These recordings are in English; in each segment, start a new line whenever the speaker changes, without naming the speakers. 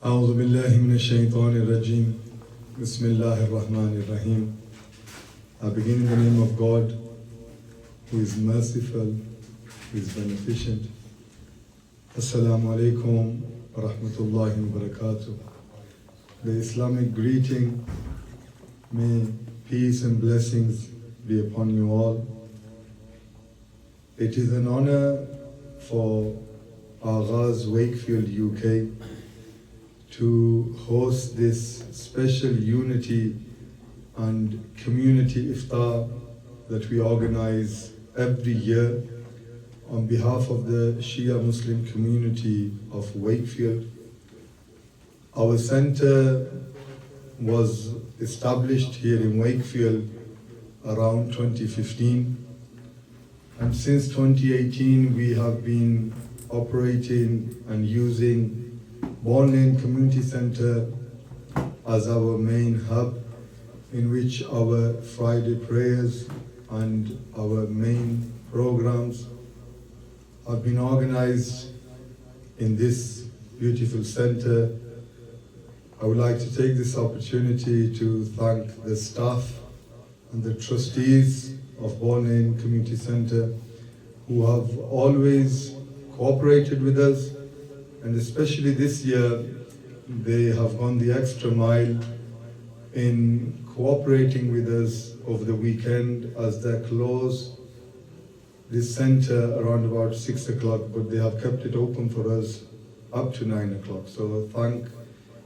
أعوذ بالله من الشيطان الرجيم بسم الله الرحمن الرحيم. I begin in the name of God, who is merciful, who is beneficent. Assalamu alaikum wa rahmatullahi wa barakatuh. The Islamic greeting, may peace and blessings be upon you all. It is an honor for AGAZ Wakefield UK to host this special unity and community iftar that we organize every year on behalf of the Shia Muslim community of Wakefield. Our center was established here in Wakefield around 2015, and since 2018 we have been operating and using Balne Community Center as our main hub, in which our Friday prayers and our main programs have been organized in this beautiful center. I would like to take this opportunity to thank the staff and the trustees of Balne Community Center, who have always cooperated with us, and especially this year they have gone the extra mile in cooperating with us over the weekend as they close this center around about 6 o'clock, but they have kept it open for us up to 9 o'clock. So thank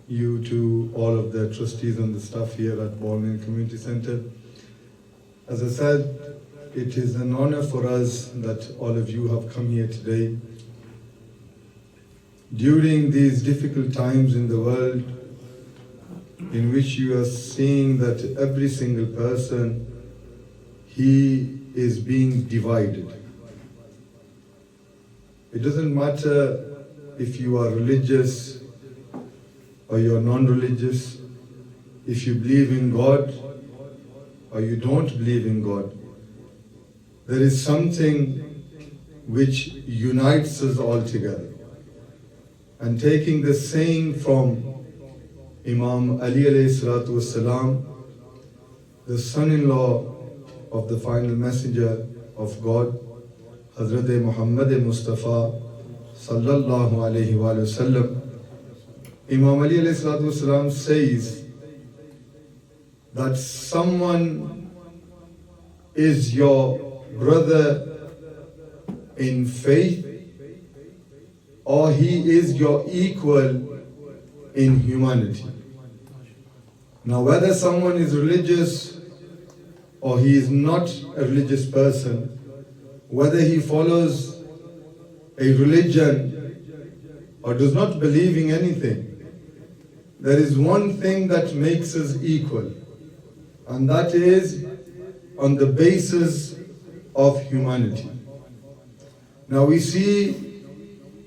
you to all of the trustees and the staff here at Balne Community Center. As I said, it is an honor for us that all of you have come here today. During these difficult times in the world, in which you are seeing that every single person, he is being divided. It doesn't matter if you are religious or you're non-religious, if you believe in God or you don't believe in God. There is something which unites us all together. And taking the saying from Imam Ali, alayhi salam, the son-in-law of the final messenger of God, Hazrat Muhammad Mustafa sallallahu alayhi wa sallam, Imam Ali alayhi salam says that someone is your brother in faith, or he is your equal in humanity. Now, whether someone is religious or he is not a religious person, whether he follows a religion or does not believe in anything, there is one thing that makes us equal, and that is on the basis of humanity. Now we see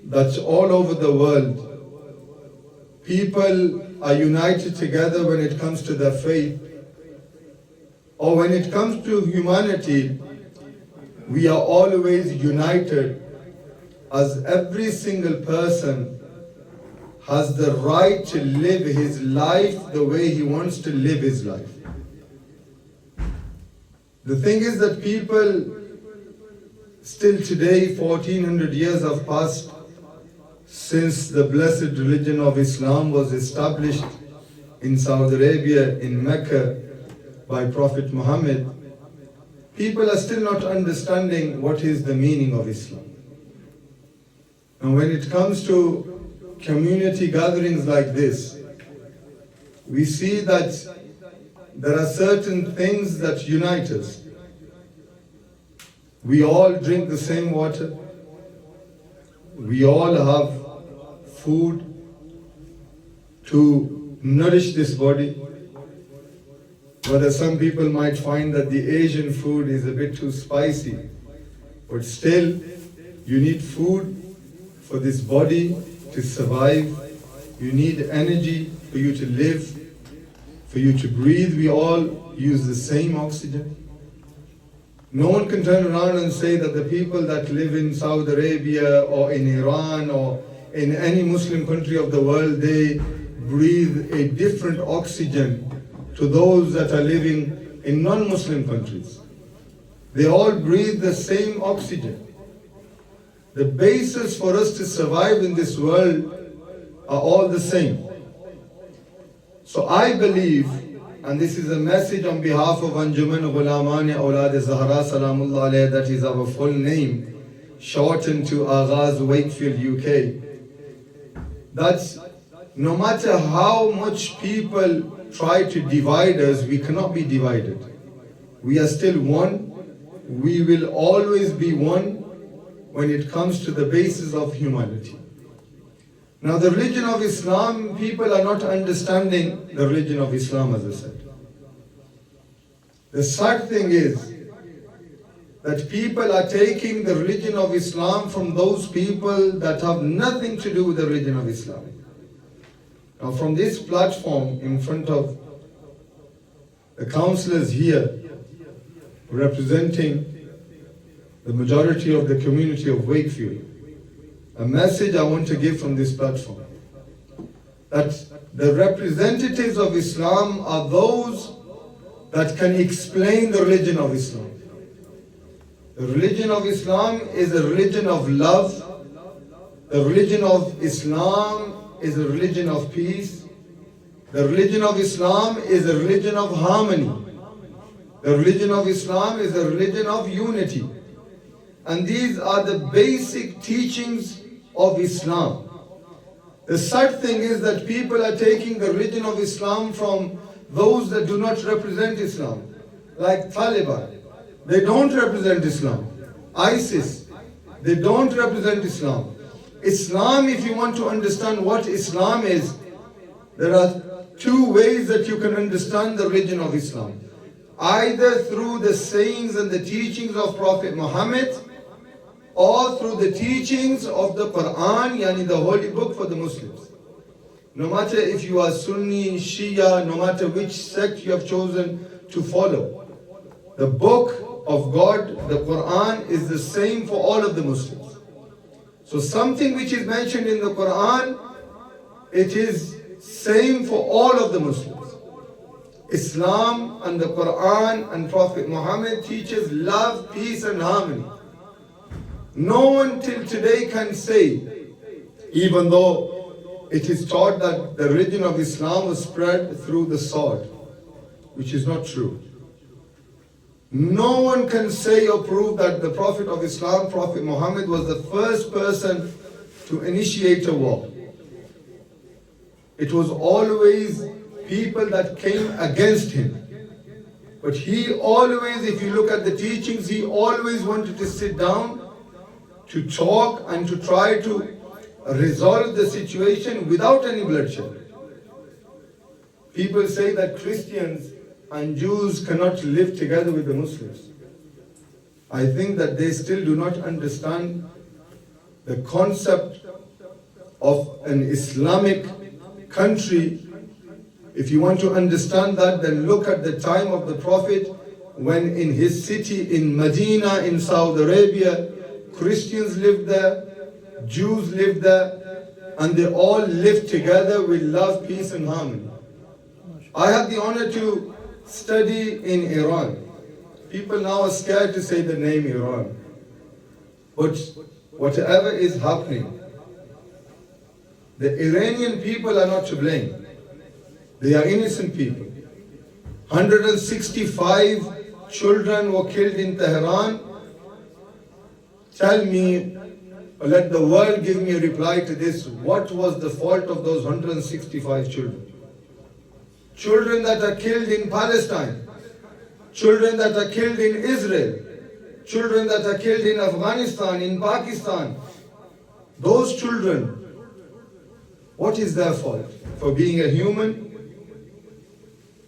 that all over the world, people are united together when it comes to their faith, or when it comes to humanity, we are always united, as every single person has the right to live his life the way he wants to live his life. The thing is that people still today, 1400 years have passed since the blessed religion of Islam was established in Saudi Arabia, in Mecca, by Prophet Muhammad. People are still not understanding what is the meaning of Islam. And when it comes to community gatherings like this, we see that there are certain things that unite us. We all drink the same water. We all have food to nourish this body. Whether some people might find that the Asian food is a bit too spicy, but still you need food for this body to survive. You need energy for you to live, for you to breathe. We all use the same oxygen. No one can turn around and say that the people that live in Saudi Arabia or in Iran or in any Muslim country of the world, they breathe a different oxygen to those that are living in non-Muslim countries. They all breathe the same oxygen. The basis for us to survive in this world are all the same. So I believe, and this is a message on behalf of Anjuman, Ghulaman-e-Aulad-e-Zahra, Salam, Allah, عليها, that is our full name, shortened to AGAZ WAKEFIELD UK, that no matter how much people try to divide us, we cannot be divided. We are still one. We will always be one when it comes to the basis of humanity. Now the religion of Islam, people are not understanding the religion of Islam, as I said. The sad thing is that people are taking the religion of Islam from those people that have nothing to do with the religion of Islam. Now from this platform in front of the councillors here, representing the majority of the community of Wakefield, a message I want to give from this platform, that the representatives of Islam are those that can explain the religion of Islam. The religion of Islam is a religion of love. The religion of Islam is a religion of peace. The religion of Islam is a religion of harmony. The religion of Islam is a religion of unity. And these are the basic teachings of Islam. The sad thing is that people are taking the religion of Islam from those that do not represent Islam, like Taliban. They don't represent Islam. ISIS, they don't represent Islam. Islam, if you want to understand what Islam is, there are two ways that you can understand the religion of Islam. Either through the sayings and the teachings of Prophet Muhammad, or through the teachings of the Quran, yani the holy book for the Muslims. No matter if you are Sunni, Shia, no matter which sect you have chosen to follow, the book of God, the Quran, is the same for all of the Muslims. So something which is mentioned in the Quran, it is same for all of the Muslims. Islam and the Quran and Prophet Muhammad teaches love, peace and harmony. No one till today can say, even though it is taught that the religion of Islam was spread through the sword, which is not true. No one can say or prove that the Prophet of Islam, Prophet Muhammad, was the first person to initiate a war. It was always people that came against him. But he always, if you look at the teachings, he always wanted to sit down, to talk and to try to resolve the situation without any bloodshed. People say that Christians and Jews cannot live together with the Muslims. I think that they still do not understand the concept of an Islamic country. If you want to understand that, then look at the time of the Prophet, when in his city in Medina in Saudi Arabia, Christians lived there, Jews lived there, and they all lived together with love, peace and harmony. I had the honor to study in Iran. People now are scared to say the name Iran. But whatever is happening, the Iranian people are not to blame. They are innocent people. 165 children were killed in Tehran. Tell me, or let the world give me a reply to this. What was the fault of those 165 children? Children that are killed in Palestine, children that are killed in Israel, children that are killed in Afghanistan, in Pakistan. Those children, what is their fault? For being a human?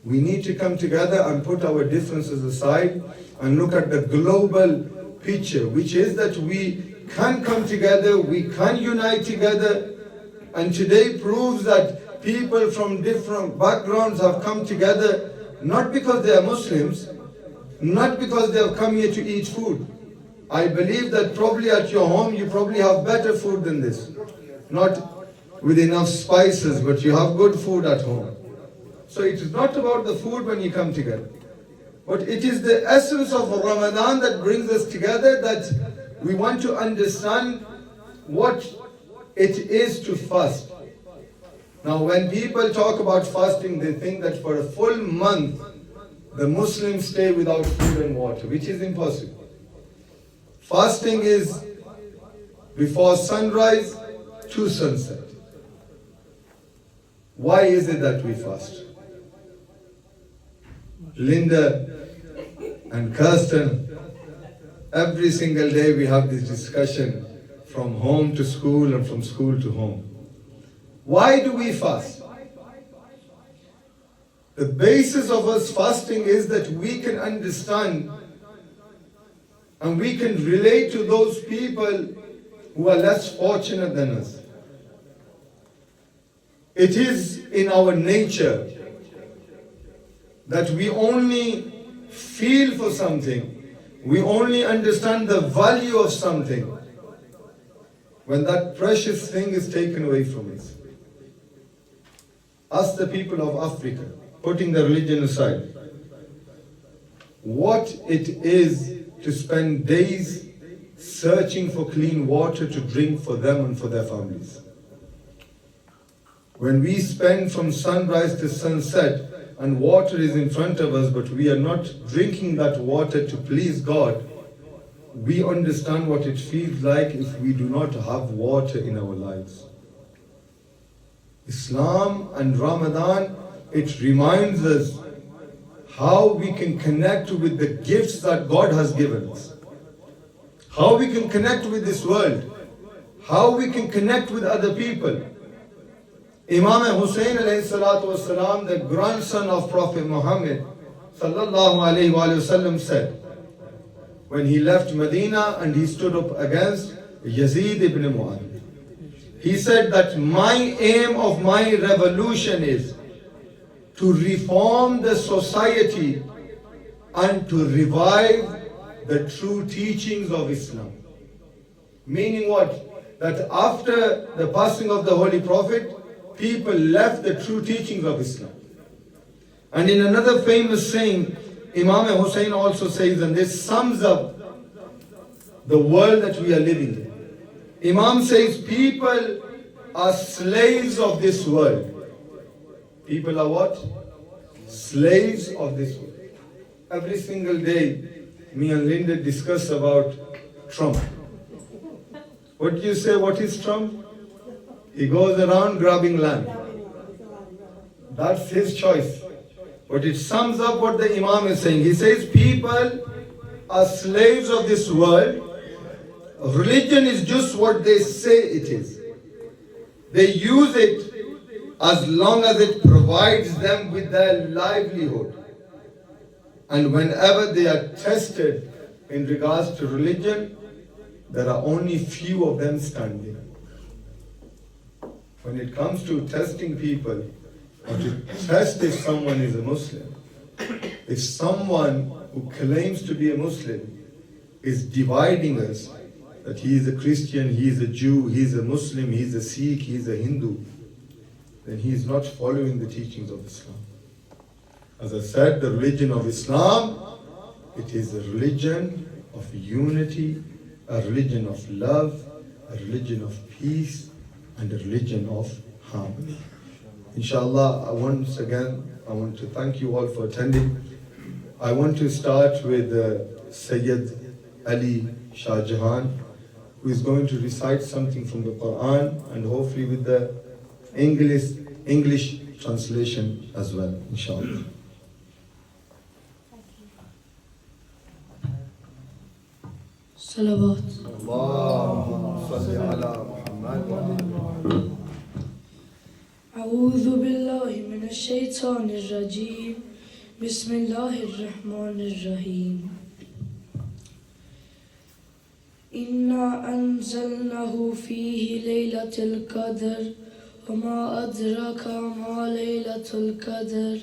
We need to come together and put our differences aside and look at the global picture, which is that we can come together, we can unite together, and today proves that people from different backgrounds have come together, not because they are Muslims, not because they have come here to eat food. I believe that probably at your home you probably have better food than this. not with enough spices, but you have good food at home. So it is not about the food when you come together, but it is the essence of Ramadan that brings us together, that we want to understand what it is to fast. Now when people talk about fasting, they think that for a full month, the Muslims stay without food and water, which is impossible. Fasting is before sunrise to sunset. Why is it that we fast? Linda and Kirsten, every single day we have this discussion from home to school and from school to home. Why do we fast? The basis of us fasting is that we can understand and we can relate to those people who are less fortunate than us. It is in our nature that we only feel for something, we only understand the value of something when that precious thing is taken away from us. Ask the people of Africa, putting the religion aside, what it is to spend days searching for clean water to drink for them and for their families. When we spend from sunrise to sunset and water is in front of us, but we are not drinking that water to please God, we understand what it feels like if we do not have water in our lives. Islam and Ramadan, it reminds us how we can connect with the gifts that God has given us, how we can connect with this world, how we can connect with other people. Imam Hussein alayhi salatu wasalam, the grandson of Prophet Muhammad sallallahu alayhi wa sallam, said, when he left Medina and he stood up against Yazid ibn Mu'adh, he said that my aim of my revolution is to reform the society and to revive the true teachings of Islam. Meaning what? That after the passing of the Holy Prophet, people left the true teachings of Islam. And in another famous saying, Imam Hussein also says, and this sums up the world that we are living in. Imam says, people are slaves of this world. People are what? Slaves of this world. Every single day, me and Linda discuss about Trump. What do you say, what is Trump? He goes around grabbing land. That's his choice. But it sums up what the Imam is saying. He says people are slaves of this world. Religion is just what they say it is. They use it as long as it provides them with their livelihood. And whenever they are tested in regards to religion, there are only few of them standing. When it comes to testing people, or to test if someone is a Muslim, if someone who claims to be a Muslim is dividing us, that he is a Christian, he is a Jew, he is a Muslim, he is a Sikh, he is a Hindu, then he is not following the teachings of Islam. As I said, the religion of Islam, it is a religion of unity, a religion of love, a religion of peace, and a religion of harmony. Inshallah, once again, I want to thank you all for attending. I want to start with Syed Ali Shah Jahan, who is going to recite something from the Quran and hopefully with the English translation as well, inshallah.
Salawat.
Allahumma salli ala Muhammad.
أعوذ بالله من الشيطان الرجيم بسم الله الرحمن الرحيم إنا أنزلناه فيه ليلة القدر وما أدراك ما ليلة القدر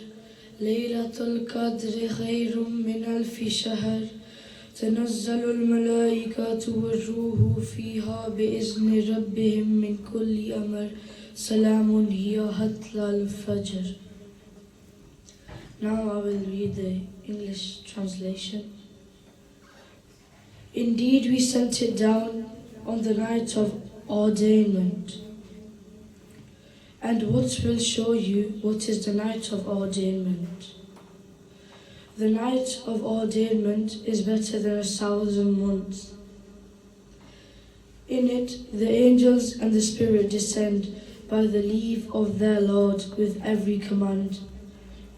ليلة القدر خير من 1000 شهر تنزل الملائكة والروح فيها بإذن ربهم من كل أمر سلام هي حتى الفجر. Now I will read the English translation. Indeed, we sent it down on the night of ordainment. And what will show you what is the night of ordainment? The night of ordainment is better than 1,000 months. In it, the angels and the Spirit descend by the leave of their Lord with every command.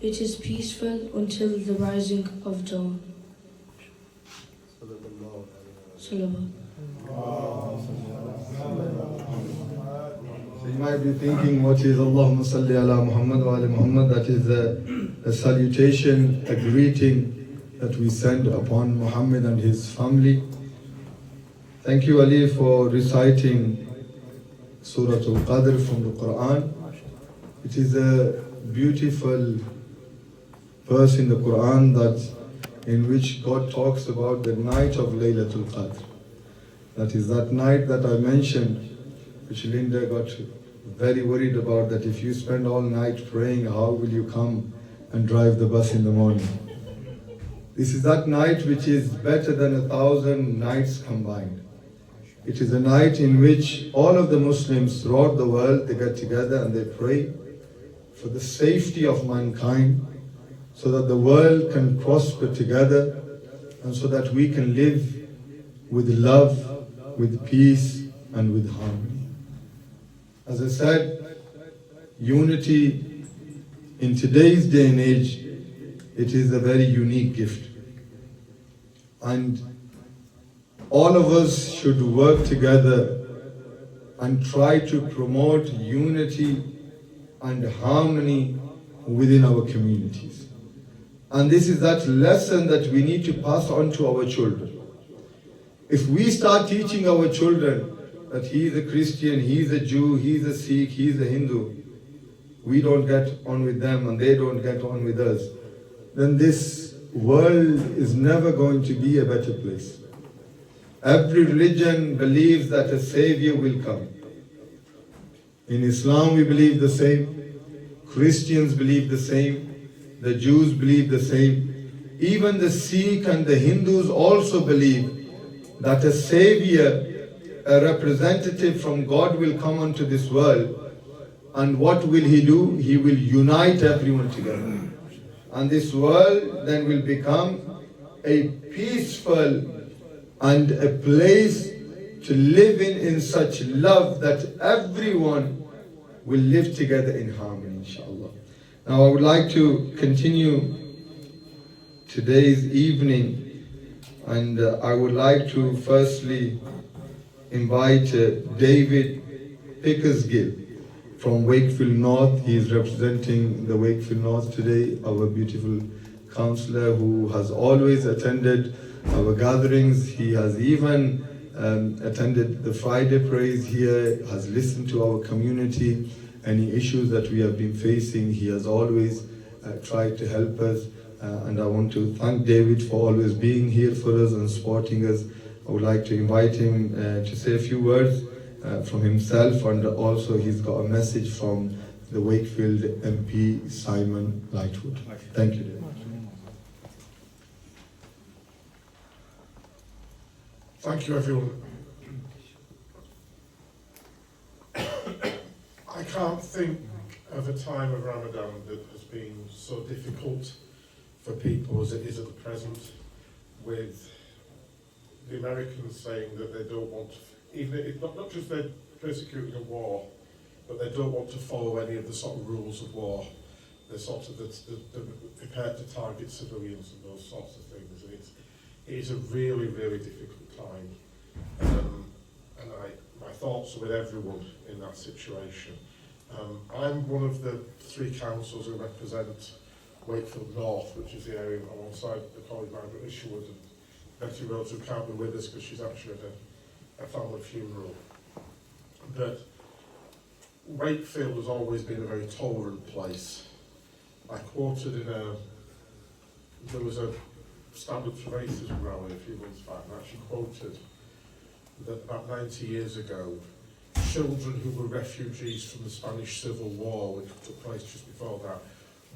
It is peaceful until the rising of dawn. Salam.
So you might be thinking, what is Allahumma salli ala Muhammad wa ala Muhammad? That is a salutation, a greeting that we send upon Muhammad and his family. Thank you, Ali, for reciting Surah Al-Qadr from the Quran. It is a beautiful verse in the Quran in which God talks about the night of Laylatul Qadr. That is that night that I mentioned, which Linda got very worried about, that if you spend all night praying, how will you come and drive the bus in the morning? This is that night which is better than 1,000 nights combined. It is a night in which all of the Muslims throughout the world, they get together and they pray for the safety of mankind, so that the world can prosper together and so that we can live with love, with peace and with harmony. As I said, unity in today's day and age, it is a very unique gift. And all of us should work together and try to promote unity and harmony within our communities. And this is that lesson that we need to pass on to our children. If we start teaching our children that he is a Christian, he is a Jew, he is a Sikh, he is a Hindu, we don't get on with them and they don't get on with us, then this world is never going to be a better place. Every religion believes that a savior will come. In Islam we believe the same, Christians believe the same, the Jews believe the same. Even the Sikh and the Hindus also believe that a savior, a representative from God will come onto this world. And what will he do? He will unite everyone together. And this world then will become a peaceful and a place to live in such love that everyone will live together in harmony, inshallah. Now I would like to continue today's evening, and I would like to firstly invite David Pickersgill from Wakefield North. He is representing the Wakefield North today, our beautiful councillor who has always attended our gatherings. He has even attended the Friday praise here, has listened to our community. Any issues that we have been facing, he has always tried to help us. And I want to thank David for always being here for us and supporting us. I would like to invite him to say a few words from himself, and also he's got a message from the Wakefield MP, Simon Lightwood. Thank you, David.
Thank you, everyone. I can't think of a time of Ramadan that has been so difficult for people as it is at the present, with the Americans saying that they don't want, even if not just they're persecuting a war, but they don't want to follow any of the sort of rules of war. They're sort of they're prepared to target civilians and those sorts of things. And it is a really, really difficult time. And my thoughts are with everyone in that situation. I'm one of the 3 councillors who represent Wakefield North, which is the area alongside the colleague Margaret, Isherwood, and Betty Rhodes, who can't be with us because she's actually at a family funeral. But Wakefield has always been a very tolerant place. I quoted there was a stand up for racism rally a few months back and actually quoted that about 90 years ago, children who were refugees from the Spanish Civil War, which took place just before that,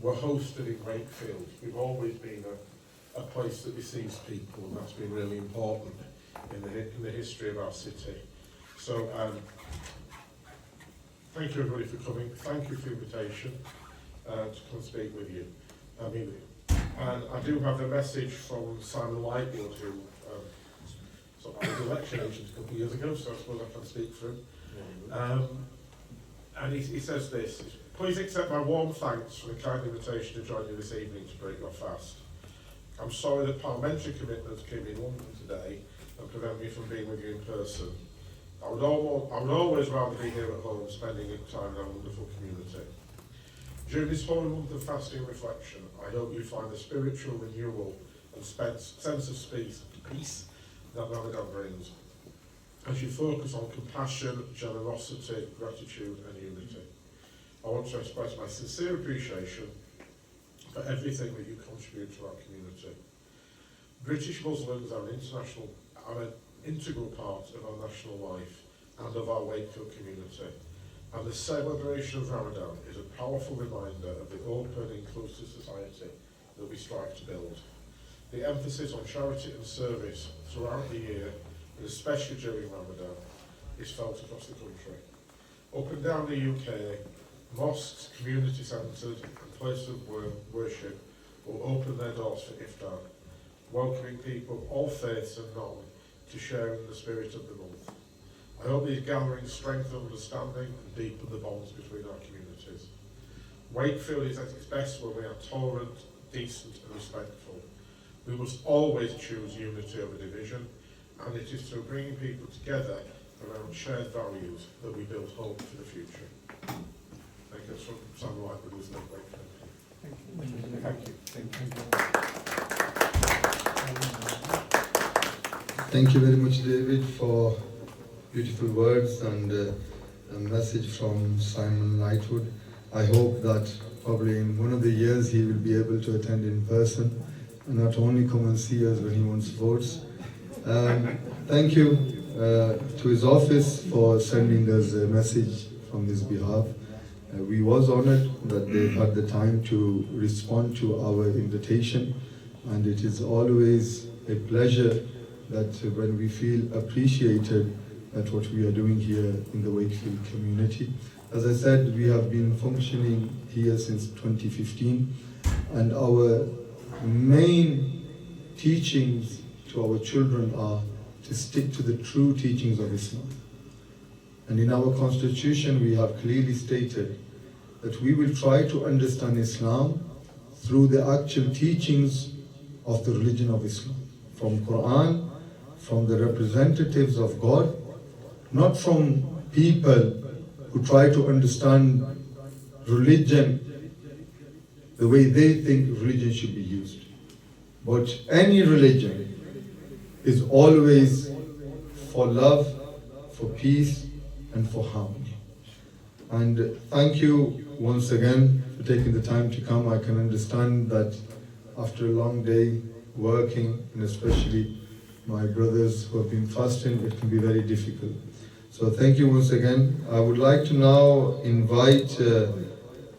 were hosted in Wakefield. We've always been a place that receives people, and that's been really important in the history of our city. So, thank you everybody for coming. Thank you for the invitation to come speak with you. And I do have a message from Simon Lightwood, who so I was election agent a couple of years ago, so I suppose I can speak for him. And he says this: please accept my warm thanks for the kind invitation to join you this evening to break your fast. I'm sorry that parliamentary commitments came in London today and prevent me from being with you in person. I would always rather be here at home, spending time in our wonderful community. During this holy month of fasting and reflection, I hope you find the spiritual renewal and sense of peace that Ramadan brings, as you focus on compassion, generosity, gratitude and unity. I want to express my sincere appreciation for everything that you contribute to our community. British Muslims are an integral part of our national life and of our Wakefield community, and the celebration of Ramadan is a powerful reminder of the open, inclusive society that we strive to build. The emphasis on charity and service throughout the year, and especially during Ramadan, is felt across the country. Up and down the UK, mosques, community centres and places of worship will open their doors for Iftaar, welcoming people of all faiths and none to share in the spirit of the month. I hope these gatherings strengthen understanding and deepen the bonds between our communities. Wakefield is at its best when we are tolerant, decent and respectful. We must always choose unity over division, and it is through bringing people together around shared values that we build hope for the future. Thank you. That's from Sam Lightwood, who's not Wakefield. Thank you.
Thank you very much, David, for beautiful words and a message from Simon Lightwood. I hope that probably in one of the years he will be able to attend in person and not only come and see us when he wants votes. Thank you to his office for sending us a message from his behalf. We was honored that they had the time to respond to our invitation, and it is always a pleasure that when we feel appreciated at what we are doing here in the Wakefield community. As I said, we have been functioning here since 2015, and our main teachings to our children are to stick to the true teachings of Islam. And in our constitution, we have clearly stated that we will try to understand Islam through the actual teachings of the religion of Islam, from Quran, from the representatives of God, not from people who try to understand religion the way they think religion should be used. But any religion is always for love, for peace, and for harmony. And thank you once again for taking the time to come. I can understand that after a long day working, and especially my brothers who have been fasting, it can be very difficult. So thank you once again. I would like to now invite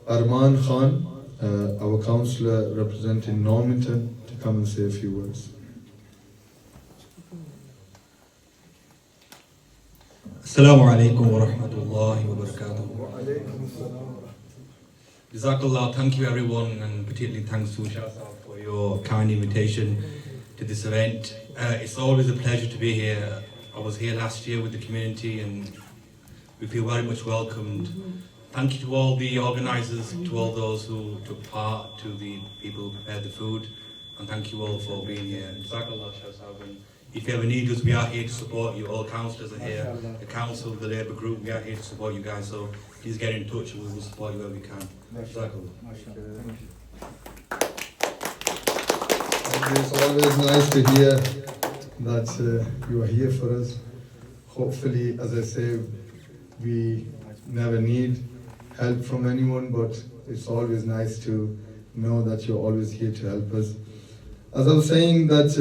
Armaan Khan, our councillor representing Normanton, to come and say a few words.
Assalamu alaikum wa rahmatullahi wa barakatuh. Jazakallah, thank you everyone, and particularly thanks to Shahzad for your kind invitation to this event. It's always a pleasure to be here. I was here last year with the community and we feel very much welcomed. Thank you to all the organisers, to all those who took part, to the people who prepared the food, and thank you all for being here. Jazakallah, Shahzad. If you ever need us, we are here to support you. All councillors are here, the council, the Labour group, we are here to support you guys, so please get in touch and we will support you where we can.
It's always nice to hear that you are here for us. Hopefully, as I say, we never need help from anyone, but it's always nice to know that you're always here to help us. As I was saying that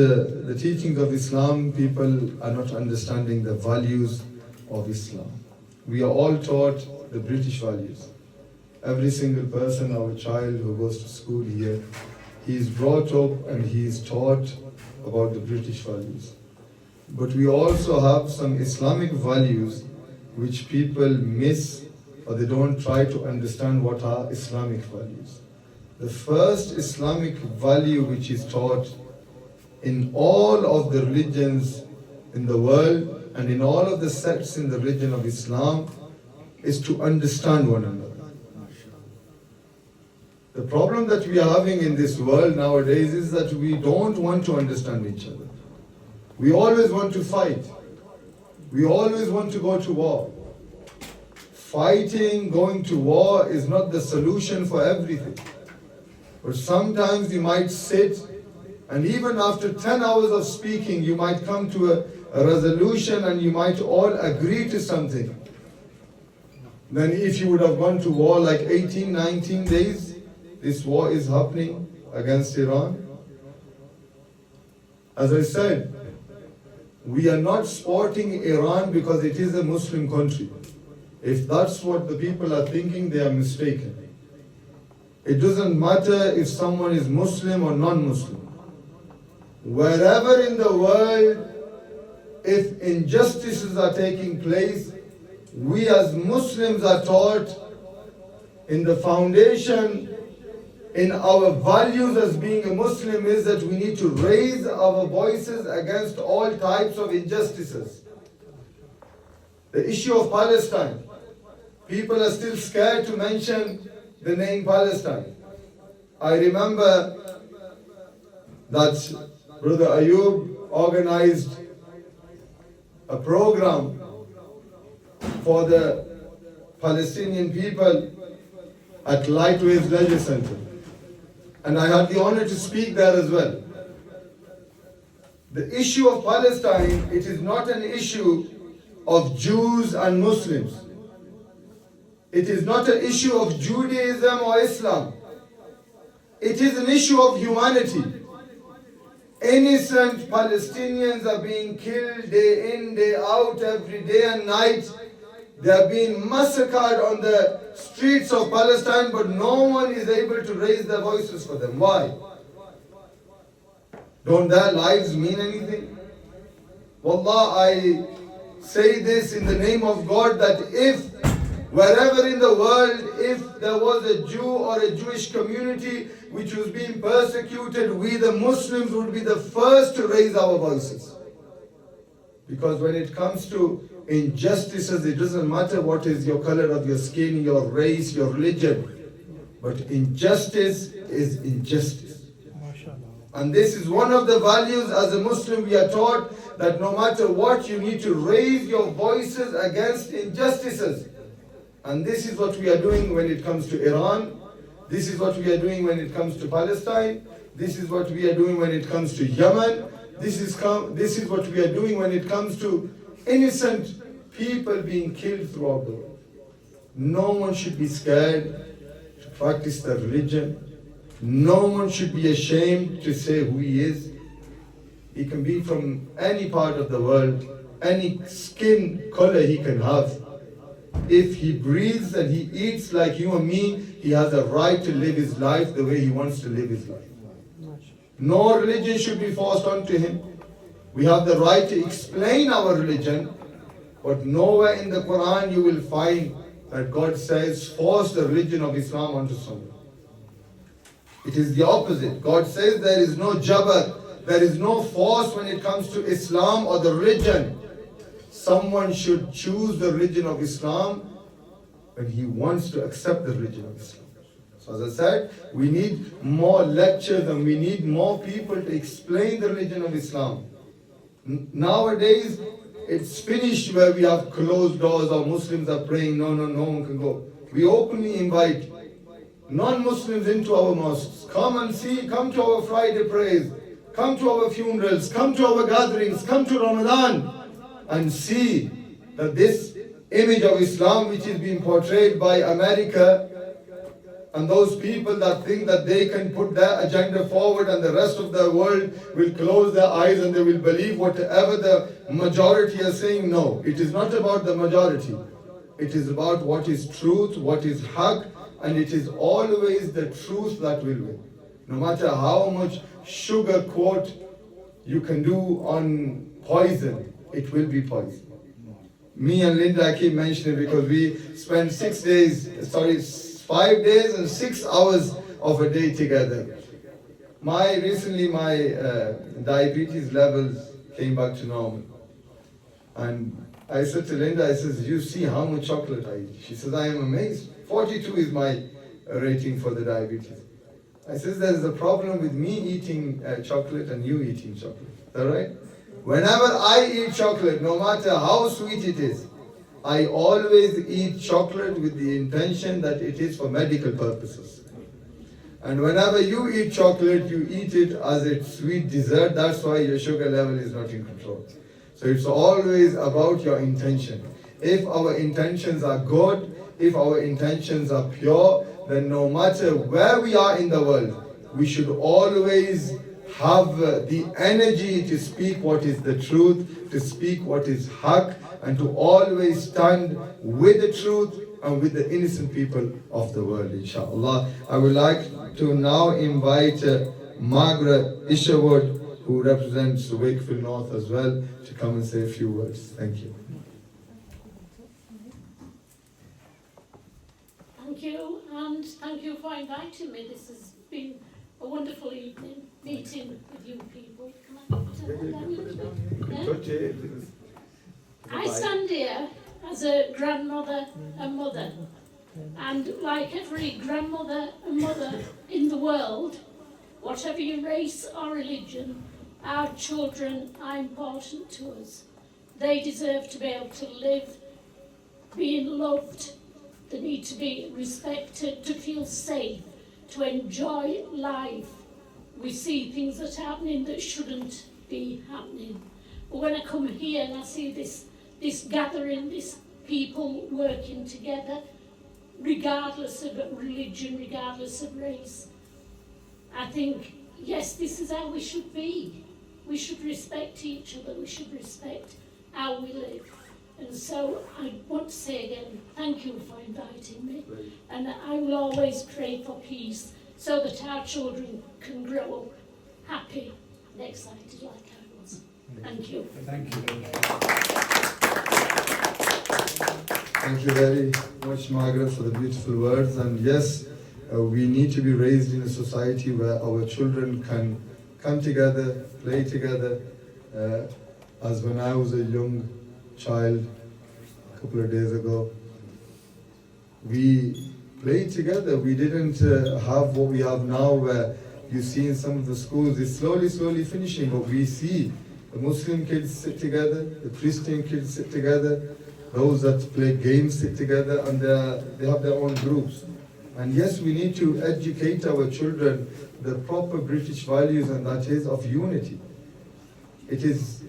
the teachings of Islam, people are not understanding the values of Islam. We are all taught the British values. Every single person, our child who goes to school here, he is brought up and he is taught about the British values. But we also have some Islamic values which people miss, or they don't try to understand what are Islamic values. The first Islamic value which is taught in all of the religions in the world and in all of the sects in the religion of Islam is to understand one another. The problem that we are having in this world nowadays is that we don't want to understand each other. We always want to fight. We always want to go to war. Fighting, going to war is not the solution for everything. But sometimes you might sit, and even after 10 hours of speaking, you might come to a resolution and you might all agree to something. Then if you would have gone to war like 18, 19 days, this war is happening against Iran. As I said, we are not supporting Iran because it is a Muslim country. If that's what the people are thinking, they are mistaken. It doesn't matter if someone is Muslim or non-Muslim. Wherever in the world, if injustices are taking place, we as Muslims are taught in the foundation, in our values as being a Muslim, is that we need to raise our voices against all types of injustices. The issue of Palestine, people are still scared to mention the name Palestine. I remember that Brother Ayub organized a program for the Palestinian people at Lightwaves Leisure Center. And I had the honor to speak there as well. The issue of Palestine, it is not an issue of Jews and Muslims. It is not an issue of Judaism or Islam. It is an issue of humanity. Innocent Palestinians are being killed day in, day out, every day and night. They are being massacred on the streets of Palestine, but no one is able to raise their voices for them. Why? Don't their lives mean anything? Wallah, I say this in the name of God, that if wherever in the world, if there was a Jew or a Jewish community which was being persecuted, we the Muslims would be the first to raise our voices. Because when it comes to injustices, it doesn't matter what is your color of your skin, your race, your religion. But injustice is injustice. And this is one of the values as a Muslim we are taught, that no matter what, you need to raise your voices against injustices. And this is what we are doing when it comes to Iran. This is what we are doing when it comes to Palestine. This is what we are doing when it comes to Yemen. This is what we are doing when it comes to innocent people being killed throughout the world. No one should be scared to practice their religion. No one should be ashamed to say who he is. He can be from any part of the world, any skin color he can have. If he breathes and he eats like you and me, he has a right to live his life the way he wants to live his life. No religion should be forced onto him. We have the right to explain our religion, but nowhere in the Quran you will find that God says force the religion of Islam onto someone. It is the opposite. God says there is no jabr, there is no force when it comes to Islam or the religion. Someone should choose the religion of Islam when he wants to accept the religion of Islam. So as I said, we need more lectures and we need more people to explain the religion of Islam. Nowadays, it's finished where we have closed doors or Muslims are praying, no one can go. We openly invite non-Muslims into our mosques. Come and see, come to our Friday prayers, come to our funerals, come to our gatherings, come to Ramadan, and see that this image of Islam which is being portrayed by America And those people that think that they can put their agenda forward and the rest of the world will close their eyes and they will believe whatever the majority are saying, no, it is not about the majority. It is about what is truth, what is haq, and it is always the truth that will win. No matter how much sugar quote you can do on poison, it will be poison. Me and Linda, I keep mentioning because we spend 5 days and 6 hours of a day together. Recently my diabetes levels came back to normal. And I said to Linda, I says, you see how much chocolate I eat. She says, I am amazed. 42 is my rating for the diabetes. I says, there's a problem with me eating chocolate and you eating chocolate. Is that right? Whenever I eat chocolate, no matter how sweet it is, I always eat chocolate with the intention that it is for medical purposes. And whenever you eat chocolate, you eat it as a sweet dessert. That's why your sugar level is not in control. So it's always about your intention. If our intentions are good, if our intentions are pure, then no matter where we are in the world, we should always have the energy to speak what is the truth, to speak what is haq, and to always stand with the truth and with the innocent people of the world, inshallah. I would like to now invite Margaret Isherwood, who represents Wakefield North as well, to come and say a few words. Thank you.
Thank you, and thank you for inviting me. This has been a wonderful evening, meeting with you people. Can I turn that down a little bit? Yeah? I stand here as a grandmother and mother, and like every grandmother and mother in the world, whatever your race or religion, our children are important to us. They deserve to be able to live, being loved. They need to be respected, to feel safe, to enjoy life. We see things that are happening that shouldn't be happening. But when I come here and I see this gathering, this people working together, regardless of religion, regardless of race, I think, yes, this is how we should be. We should respect each other, we should respect how we live. And so I want to say again, thank you for inviting me. And I will always pray for peace so that our children can grow up happy and excited like I was. Thank you.
Thank you. Thank you very much, Margaret, for the beautiful words. And yes, we need to be raised in a society where our children can come together, play together. As when I was a young child, a couple of days ago, we played together. We didn't have what we have now, where you see in some of the schools, it's slowly finishing, but we see the Muslim kids sit together, the Christian kids sit together, those that play games sit together, and they have their own groups. And yes, we need to educate our children the proper British values, and that is of unity. It is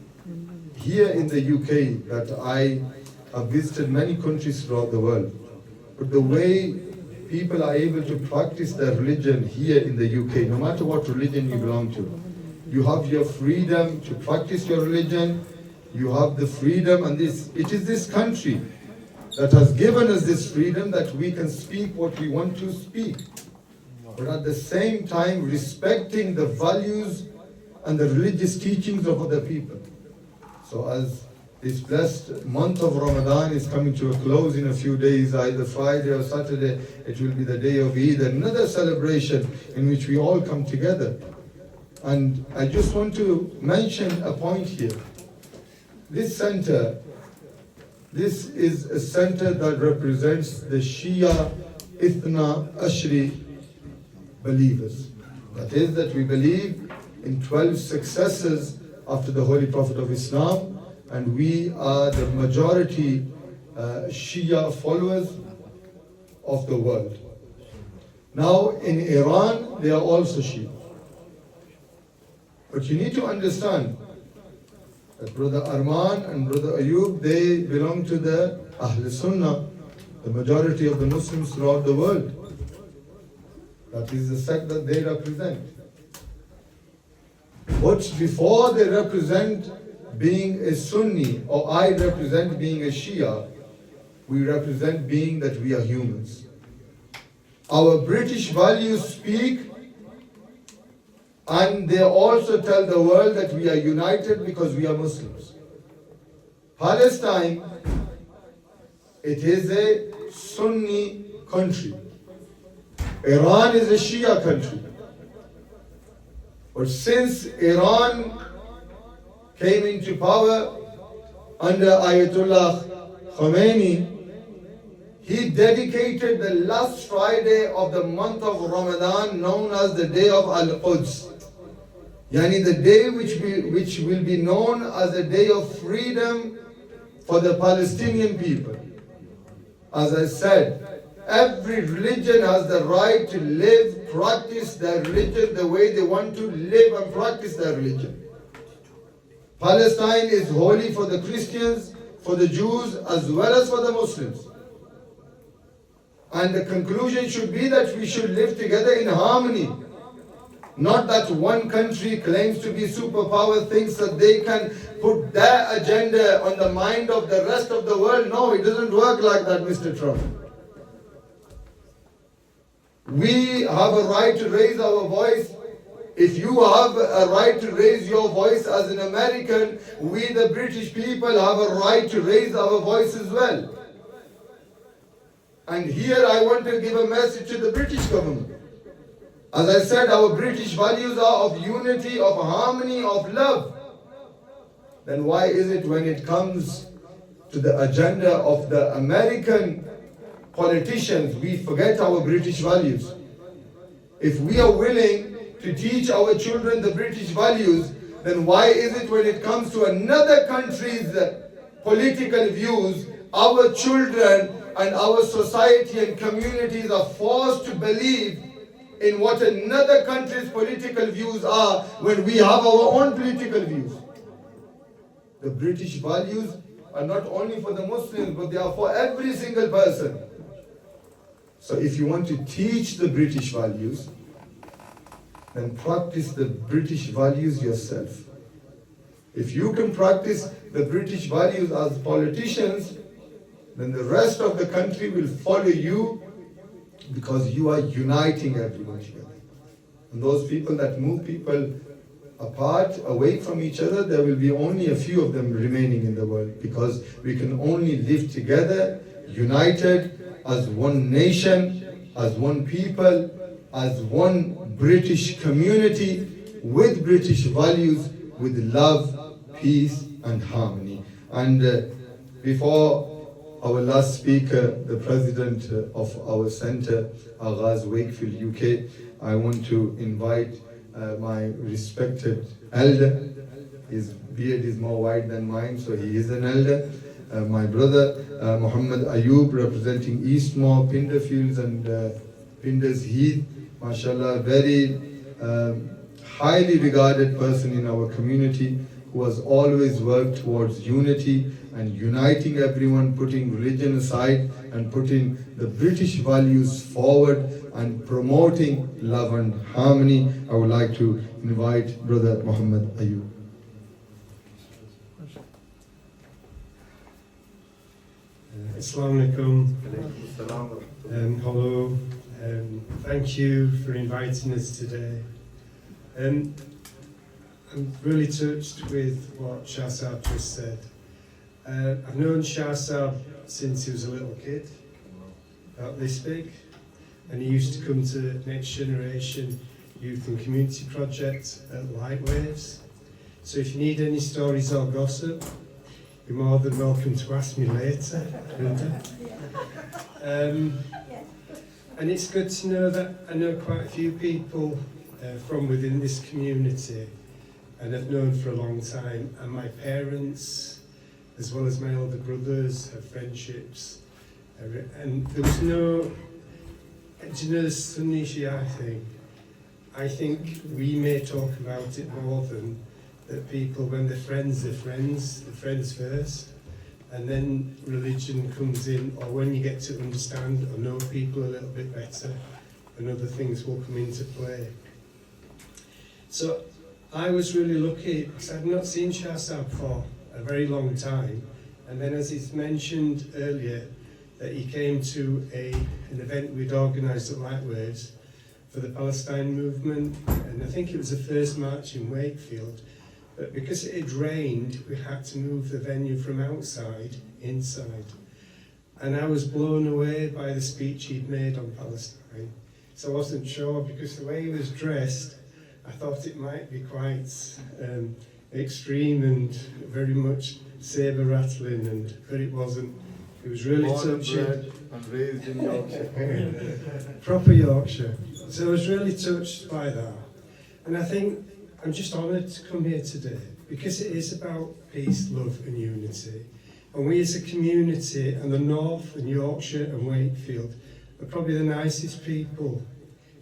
here in the UK that I have visited many countries throughout the world. But the way people are able to practice their religion here in the UK, no matter what religion you belong to, you have your freedom to practice your religion, you have the freedom, and it is this country that has given us this freedom that we can speak what we want to speak. But at the same time, respecting the values and the religious teachings of other people. So as this blessed month of Ramadan is coming to a close in a few days, either Friday or Saturday, it will be the day of Eid, another celebration in which we all come together. And I just want to mention a point here. This center, this is a center that represents the Shia Ithna Ashri believers. That is, that we believe in 12 successors after the Holy Prophet of Islam, and we are the majority Shia followers of the world. Now in Iran, they are also Shia. But you need to understand that Brother Armaan and Brother Ayub, they belong to the Ahl Sunnah, the majority of the Muslims throughout the world. That is the sect that they represent. But before they represent being a Sunni, or I represent being a Shia, we represent being that we are humans. Our British values speak, and they also tell the world that we are united because we are Muslims. Palestine, it is a Sunni country. Iran is a Shia country. But since Iran came into power under Ayatollah Khomeini, he dedicated the last Friday of the month of Ramadan, known as the day of Al-Quds. Yani the day which will be known as a day of freedom for the Palestinian people. As I said, every religion has the right to live, practice their religion the way they want to live and practice their religion. Palestine is holy for the Christians, for the Jews, as well as for the Muslims. And the conclusion should be that we should live together in harmony. Not that one country claims to be superpower, thinks that they can put their agenda on the mind of the rest of the world. No, it doesn't work like that, Mr. Trump. We have a right to raise our voice. If you have a right to raise your voice as an American, we the British people have a right to raise our voice as well. And here I want to give a message to the British government. As I said, our British values are of unity, of harmony, of love. Then why is it when it comes to the agenda of the American politicians, we forget our British values? If we are willing to teach our children the British values, then why is it when it comes to another country's political views, our children and our society and communities are forced to believe in what another country's political views are when we have our own political views? The British values are not only for the Muslims, but they are for every single person. So if you want to teach the British values, then practice the British values yourself. If you can practice the British values as politicians, then the rest of the country will follow you, because you are uniting everyone together. And those people that move people apart, away from each other, there will be only a few of them remaining in the world, because we can only live together, united, as one nation, as one people, as one British community, with British values, with love, peace and harmony. And before our last speaker, the president of our center, AGAZ Wakefield UK, I want to invite my respected elder. His beard is more white than mine, so he is an elder. My brother, Muhammad Ayub, representing Eastmore, Pindersfield and Pindersheath. MashaAllah, very highly regarded person in our community, who has always worked towards unity and uniting everyone, putting religion aside and putting the British values forward and promoting love and harmony. I would like to invite Brother Muhammad Ayub.
Assalamu alaikum. Hello. Thank you for inviting us today. I'm really touched with what Shah Saab just said. I've known Shah Saab since he was a little kid, about this big, and he used to come to Next Generation Youth and Community Project at Light Waves. So if you need any stories or gossip, you're more than welcome to ask me later. And it's good to know that I know quite a few people from within this community, and I've known for a long time, and my parents, as well as my older brothers, have friendships. And there was no, do you know the Sunni Shia thing? I think we may talk about it more than that people, when they're friends first, and then religion comes in, or when you get to understand or know people a little bit better, and other things will come into play. So I was really lucky because I'd not seen Shahzad for a very long time, and then as he's mentioned earlier, that he came to an event we'd organised at Lightwaves for the Palestine movement, and I think it was the first march in Wakefield, but because it had rained, we had to move the venue from outside inside. And I was blown away by the speech he'd made on Palestine. So I wasn't sure, because the way he was dressed, I thought it might be quite extreme and very much saber rattling, but it wasn't. It was really touching.
And raised in Yorkshire.
Proper Yorkshire. So I was really touched by that. And I think I'm just honoured to come here today, because it is about peace, love and unity. And we as a community, and the North and Yorkshire and Wakefield, are probably the nicest people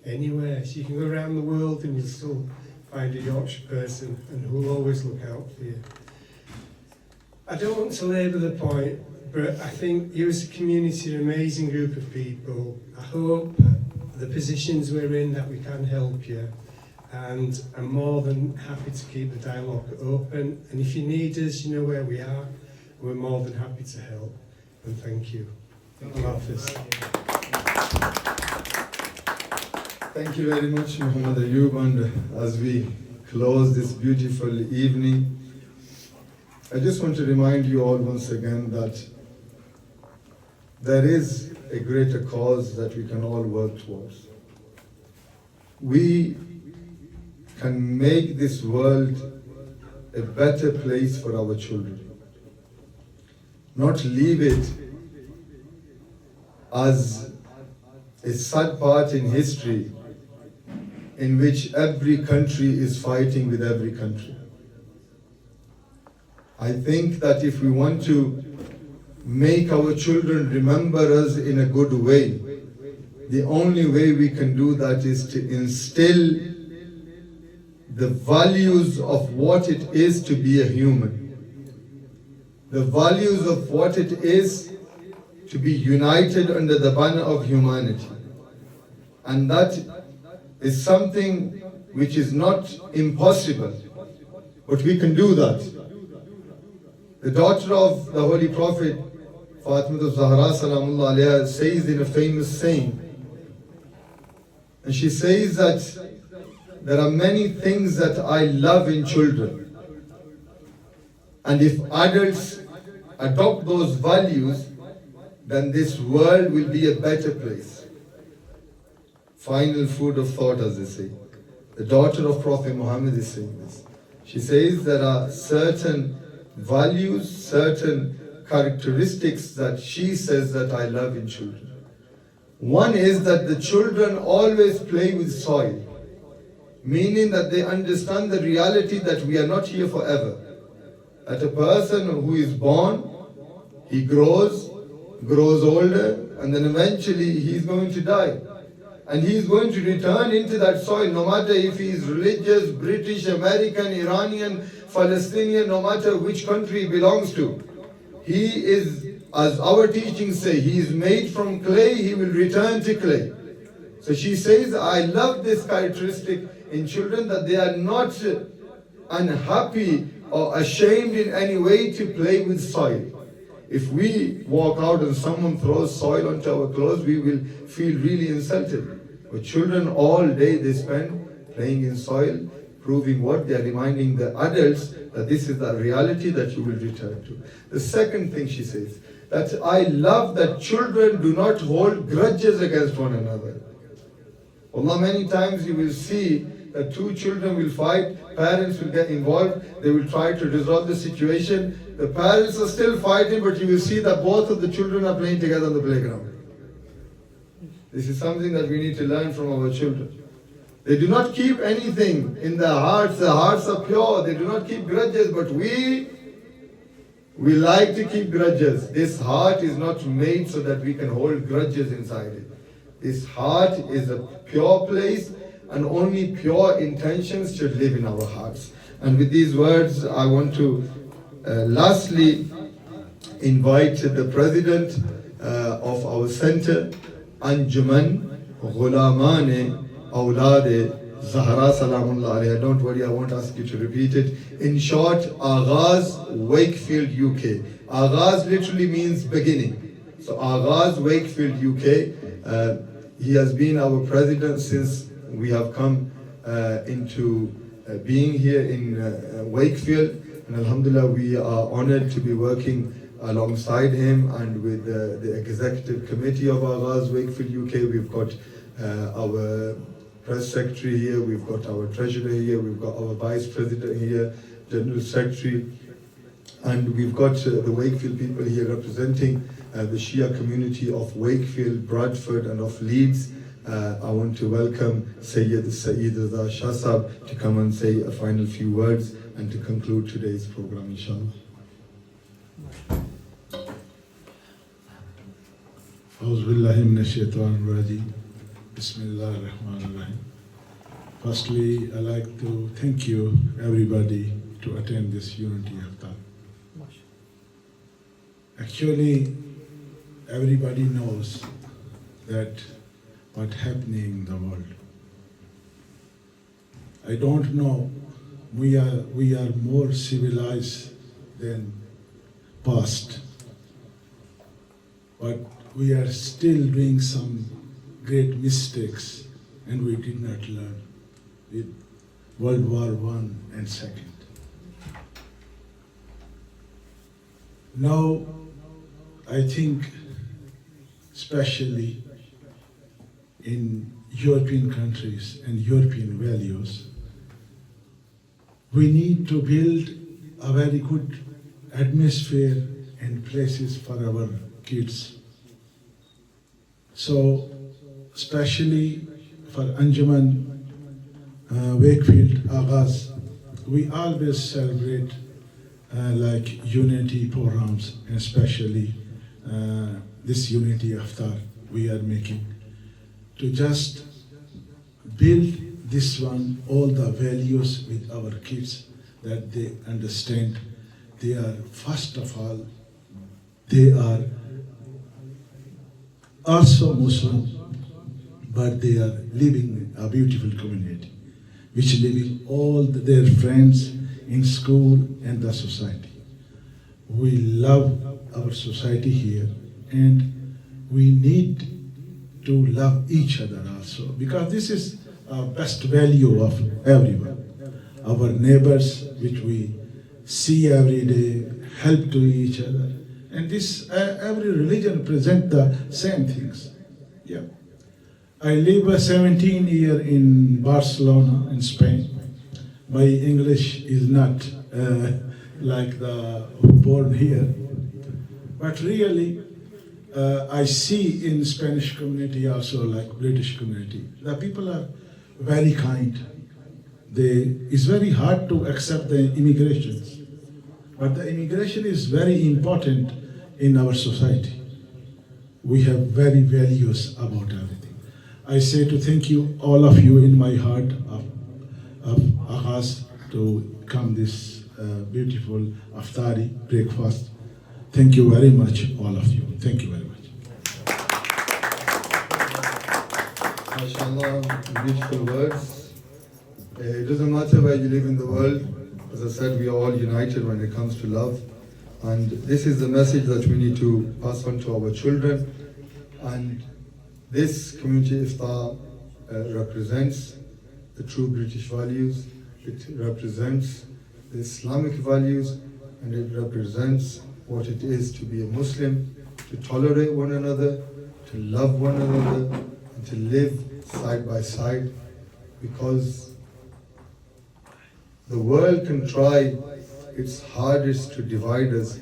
anywhere. So you can go around the world and you'll still find a Yorkshire person and who will always look out for you. I don't want to labour the point, but I think you as a community are an amazing group of people. I hope the positions we're in that we can help you, and I'm more than happy to keep the dialogue open. And if you need us, you know where we are. We're more than happy to help. And thank you.
Thank you very much, Muhammad Ayub. And as we close this beautiful evening, I just want to remind you all once again that there is a greater cause that we can all work towards. We can make this world a better place for our children. Not leave it as a sad part in history in which every country is fighting with every country. I think that if we want to make our children remember us in a good way, the only way we can do that is to instill the values of what it is to be a human. The values of what it is to be united under the banner of humanity. And that is something which is not impossible, but we can do that. The daughter of the Holy Prophet, Zahra, Salam, Allah, عليها, says in a famous saying, and she says that there are many things that I love in children. And if adults adopt those values, then this world will be a better place. Final food of thought, as they say. The daughter of Prophet Muhammad is saying this. She says there are certain values, certain characteristics that she says that I love in children. One is that the children always play with soil, meaning that they understand the reality that we are not here forever. That a person who is born, he grows older, and then eventually he is going to die. And he is going to return into that soil, no matter if he is religious, British, American, Iranian, Palestinian, no matter which country he belongs to. He is, as our teachings say, he is made from clay, he will return to clay. So she says, I love this characteristic in children, that they are not unhappy or ashamed in any way to play with soil. If we walk out and someone throws soil onto our clothes, we will feel really insulted. But children all day they spend playing in soil, proving what? They are reminding the adults that this is the reality that you will return to. The second thing she says, that I love that children do not hold grudges against one another. Allah, many times you will see that two children will fight, parents will get involved, they will try to resolve the situation. The parents are still fighting, but you will see that both of the children are playing together on the playground. This is something that we need to learn from our children. They do not keep anything in their hearts are pure, they do not keep grudges, but we like to keep grudges. This heart is not made so that we can hold grudges inside it. This heart is a pure place, and only pure intentions should live in our hearts. And with these words, I want to lastly invite the president of our center, Anjuman, Ghulaman-e-Aulad-e-Zahra, Salam, Allah, عليها. Don't worry, I won't ask you to repeat it. In short, AGAZ Wakefield UK. AGAZ literally means beginning. So AGAZ Wakefield UK, he has been our president since we have come into being here in Wakefield, and Alhamdulillah we are honored to be working alongside him and with the executive committee of AGAZ Wakefield UK. We've got our press secretary here, we've got our treasurer here, we've got our vice president here, general secretary, and we've got the Wakefield people here representing the Shia community of Wakefield, Bradford and of Leeds. I want to welcome Syed Reza Shah Sahab to come and say a final few words and to conclude today's program, inshallah.
أعوذ بالله من الشيطان الرجيم. بسم الله الرحمن الرحيم. Firstly, I'd like to thank you, everybody, to attend this Unity Iftaar. Actually, everybody knows that what's happening in the world. I don't know, we are more civilized than past, but we are still doing some great mistakes and we did not learn with World War I and II. Now, I think especially in European countries and European values, we need to build a very good atmosphere and places for our kids. So, especially for Anjuman, Wakefield, AGAZ, we always celebrate like unity programs, and especially this Unity Iftaar we are making, to just build this one, all the values with our kids, that they understand they are, first of all, they are also Muslim, but they are living a beautiful community, which living all their friends in school and the society. We love our society here, and we need to love each other also, because this is our best value of everyone. Our neighbors, which we see every day, help to each other, and this every religion present the same things. Yeah, I live 17 years in Barcelona, in Spain. My English is not like the born here, but really I see in Spanish community also, like British community, the people are very kind. It's very hard to accept the immigrations, but the immigration is very important in our society. We have very values about everything. I say to thank you, all of you, in my heart of AGAZ, to come this beautiful Iftari breakfast. Thank you very much, all of you. Thank you very much.
MashaAllah, beautiful words. It doesn't matter where you live in the world. As I said, we are all united when it comes to love. And this is the message that we need to pass on to our children. And this community Iftar represents the true British values. It represents the Islamic values, and it represents what it is to be a Muslim, to tolerate one another, to love one another, and to live side by side, because the world can try its hardest to divide us,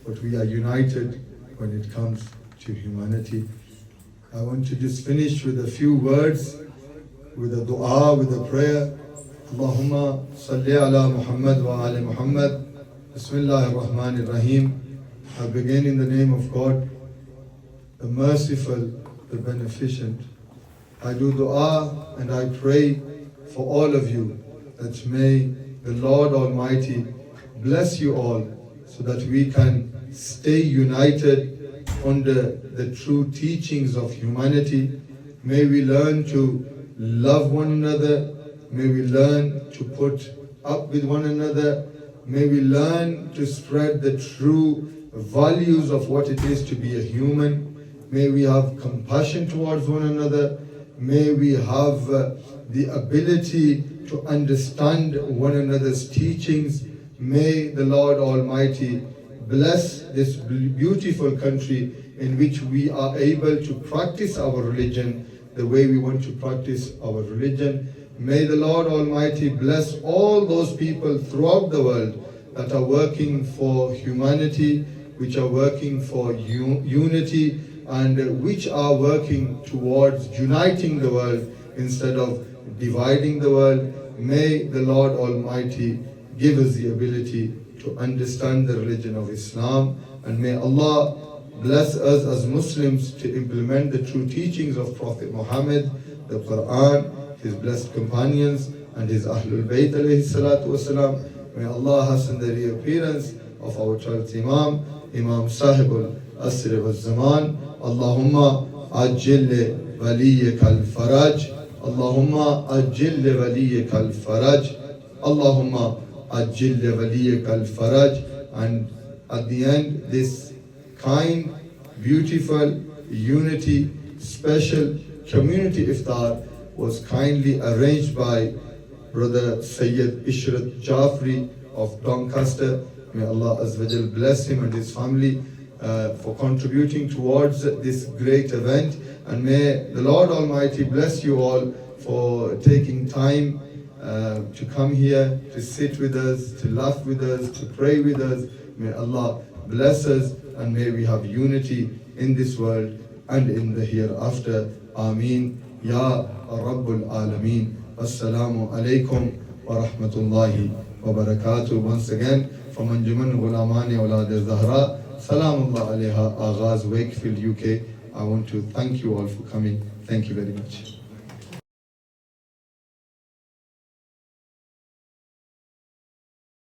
but we are united when it comes to humanity. I want to just finish with a few words, with a dua, with a prayer. Allahumma salli ala Muhammad wa ala Muhammad. Bismillahir Rahmanir Rahim. I begin in the name of God, the merciful, the beneficent. I do dua and I pray for all of you, that may the Lord Almighty bless you all, so that we can stay united under the true teachings of humanity, May we learn to love one another. May we learn to put up with one another. May we learn to spread the true values of what it is to be a human. May we have compassion towards one another. May we have the ability to understand one another's teachings. May the Lord Almighty bless this beautiful country in which we are able to practice our religion the way we want to practice our religion. May the Lord Almighty bless all those people throughout the world that are working for humanity, which are working for unity, and which are working towards uniting the world instead of dividing the world. May the Lord Almighty give us the ability to understand the religion of Islam, and may Allah bless us as Muslims to implement the true teachings of Prophet Muhammad, the Quran, his blessed companions, and his Ahlul Bayt alayhi salatu wasalam. May Allah hasten the reappearance of our child's Imam, Imam Sahibul Asr wal Zaman. Allahumma ajil waliyyak al-faraj. Allahumma ajil waliyyak al-faraj. Allahumma ajil waliyyak al-faraj. And at the end, this kind, beautiful, unity, special community iftar was kindly arranged by Brother Syed Ishrat Jaafri of Doncaster. May Allah Azza wa Jal bless him and his family for contributing towards this great event. And may the Lord Almighty bless you all for taking time to come here, to sit with us, to laugh with us, to pray with us. May Allah bless us, and may we have unity in this world and in the hereafter. Ameen. Ya Rabbul Alameen. Assalamu alaikum wa rahmatullahi wa barakatuh. Once again, from Anjuman, Ghulaman-e-Aulad-e-Zahra, Salam, Allah, عليها, AGAZ Wakefield, UK. I want to thank you all for coming. Thank you very much.